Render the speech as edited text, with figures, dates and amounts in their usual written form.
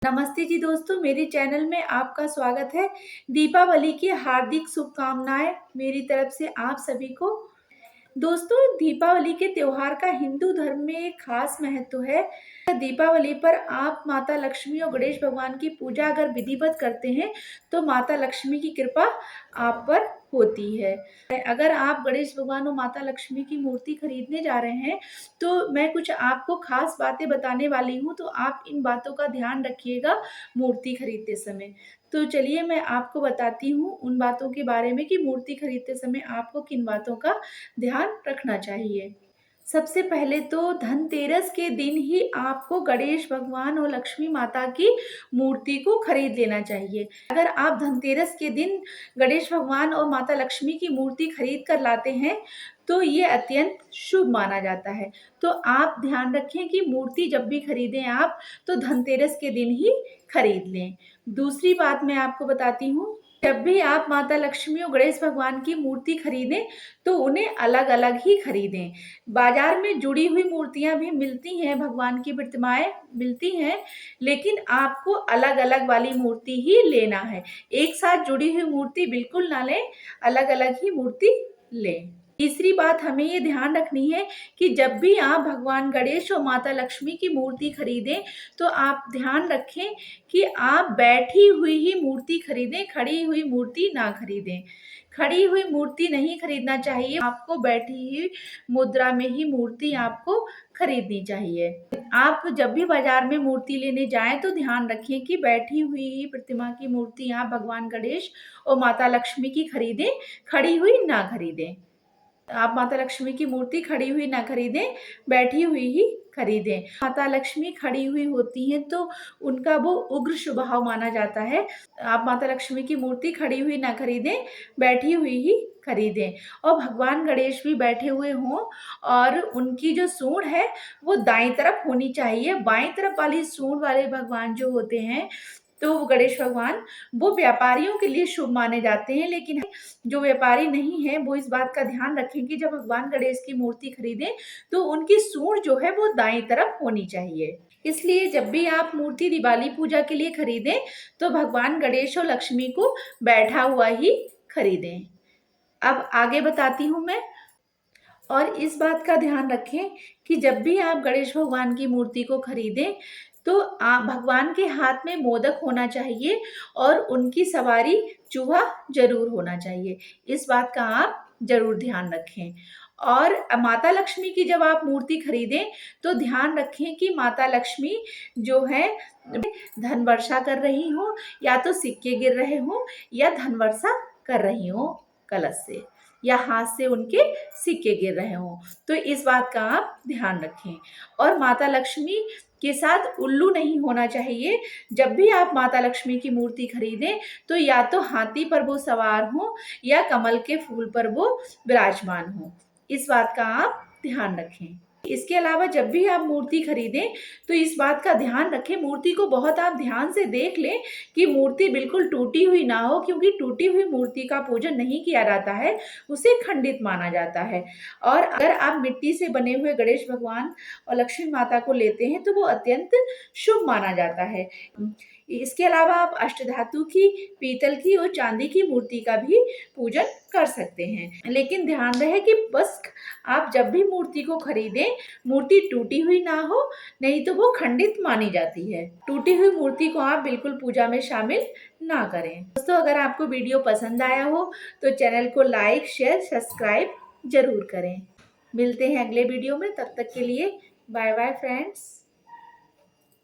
नमस्ते जी दोस्तों, मेरे चैनल में आपका स्वागत है। दीपावली की हार्दिक शुभकामनाएं मेरी तरफ से आप सभी को। दोस्तों, दीपावली के त्योहार का हिंदू धर्म में एक खास महत्व है। दीपावली पर आप माता लक्ष्मी और गणेश भगवान की पूजा अगर विधिवत करते हैं तो माता लक्ष्मी की कृपा आप पर होती है। अगर आप गणेश भगवान और माता लक्ष्मी की मूर्ति खरीदने जा रहे हैं तो मैं कुछ आपको खास बातें बताने वाली हूँ, तो आप इन बातों का ध्यान रखिएगा मूर्ति खरीदते समय। तो चलिए मैं आपको बताती हूँ उन बातों के बारे में कि मूर्ति खरीदते समय आपको किन बातों का ध्यान रखना चाहिए। सबसे पहले तो धनतेरस के दिन ही आपको गणेश भगवान और लक्ष्मी माता की मूर्ति को खरीद लेना चाहिए। अगर आप धनतेरस के दिन गणेश भगवान और माता लक्ष्मी की मूर्ति खरीद कर लाते हैं तो ये अत्यंत शुभ माना जाता है। तो आप ध्यान रखें कि मूर्ति जब भी खरीदें आप तो धनतेरस के दिन ही खरीद लें। दूसरी बात मैं आपको बताती हूँ, जब भी आप माता लक्ष्मी और गणेश भगवान की मूर्ति खरीदें तो उन्हें अलग अलग ही खरीदें। बाजार में जुड़ी हुई मूर्तियां भी मिलती हैं, भगवान की प्रतिमाएं मिलती हैं, लेकिन आपको अलग अलग वाली मूर्ति ही लेना है। एक साथ जुड़ी हुई मूर्ति बिल्कुल ना लें, अलग अलग ही मूर्ति लें। तीसरी बात हमें ये ध्यान रखनी है कि जब भी आप भगवान गणेश और माता लक्ष्मी की मूर्ति खरीदें तो आप ध्यान रखें कि आप बैठी हुई ही मूर्ति खरीदें, खड़ी हुई मूर्ति ना खरीदें। खड़ी हुई मूर्ति नहीं खरीदना चाहिए, आपको बैठी हुई मुद्रा में ही मूर्ति आपको खरीदनी चाहिए। आप जब भी बाजार में मूर्ति लेने जाएं तो ध्यान रखें कि बैठी हुई ही प्रतिमा की मूर्ति आप भगवान गणेश और माता लक्ष्मी की खरीदें, खड़ी हुई ना खरीदें। आप माता लक्ष्मी की मूर्ति खड़ी हुई ना खरीदें, बैठी हुई ही खरीदें। माता लक्ष्मी खड़ी हुई होती हैं तो उनका वो उग्र स्वभाव माना जाता है। आप माता लक्ष्मी की मूर्ति खड़ी हुई ना खरीदें, बैठी हुई ही खरीदें। और भगवान गणेश भी बैठे हुए हों और उनकी जो सूंड है वो दाईं तरफ होनी चाहिए। बाईं तरफ वाली सूंड वाले भगवान जो होते हैं तो गणेश भगवान वो व्यापारियों के लिए शुभ माने जाते हैं, लेकिन जो व्यापारी नहीं है वो इस बात का ध्यान रखें कि जब भगवान गणेश की मूर्ति खरीदें तो उनकी सूंड जो है वो दाईं तरफ होनी चाहिए। इसलिए जब भी आप मूर्ति दिवाली पूजा के लिए खरीदें तो भगवान गणेश और लक्ष्मी को बैठा हुआ ही खरीदें। अब आगे बताती हूँ मैं। और इस बात का ध्यान रखें कि जब भी आप गणेश भगवान की मूर्ति को खरीदें तो आप भगवान के हाथ में मोदक होना चाहिए और उनकी सवारी चूहा जरूर होना चाहिए। इस बात का आप जरूर ध्यान रखें। और माता लक्ष्मी की जब आप मूर्ति खरीदें तो ध्यान रखें कि माता लक्ष्मी जो है धन वर्षा कर रही हो, या तो सिक्के गिर रहे हो या धन वर्षा कर रही हो कलश से, या हाथ से उनके सिक्के गिर रहे हों। तो इस बात का आप ध्यान रखें। और माता लक्ष्मी के साथ उल्लू नहीं होना चाहिए। जब भी आप माता लक्ष्मी की मूर्ति खरीदें तो या तो हाथी पर वो सवार हो या कमल के फूल पर वो विराजमान हो। इस बात का आप ध्यान रखें। इसके अलावा जब भी आप मूर्ति खरीदें तो इस बात का ध्यान रखें, मूर्ति को बहुत आप ध्यान से देख लें कि मूर्ति बिल्कुल टूटी हुई ना हो, क्योंकि टूटी हुई मूर्ति का पूजन नहीं किया जाता है, उसे खंडित माना जाता है। और अगर आप मिट्टी से बने हुए गणेश भगवान और लक्ष्मी माता को लेते हैं तो वो अत्यंत शुभ माना जाता है। इसके अलावा आप अष्टधातु की, पीतल की और चांदी की मूर्ति का भी पूजन कर सकते हैं। लेकिन ध्यान रहे कि बस आप जब भी मूर्ति को खरीदें मूर्ति टूटी हुई ना हो, नहीं तो वो खंडित मानी जाती है। टूटी हुई मूर्ति को आप बिल्कुल पूजा में शामिल ना करें। दोस्तों, अगर आपको वीडियो पसंद आया हो तो चैनल को लाइक, शेयर, सब्सक्राइब जरूर करें। मिलते हैं अगले वीडियो में, तब तक के लिए बाय बाय फ्रेंड्स।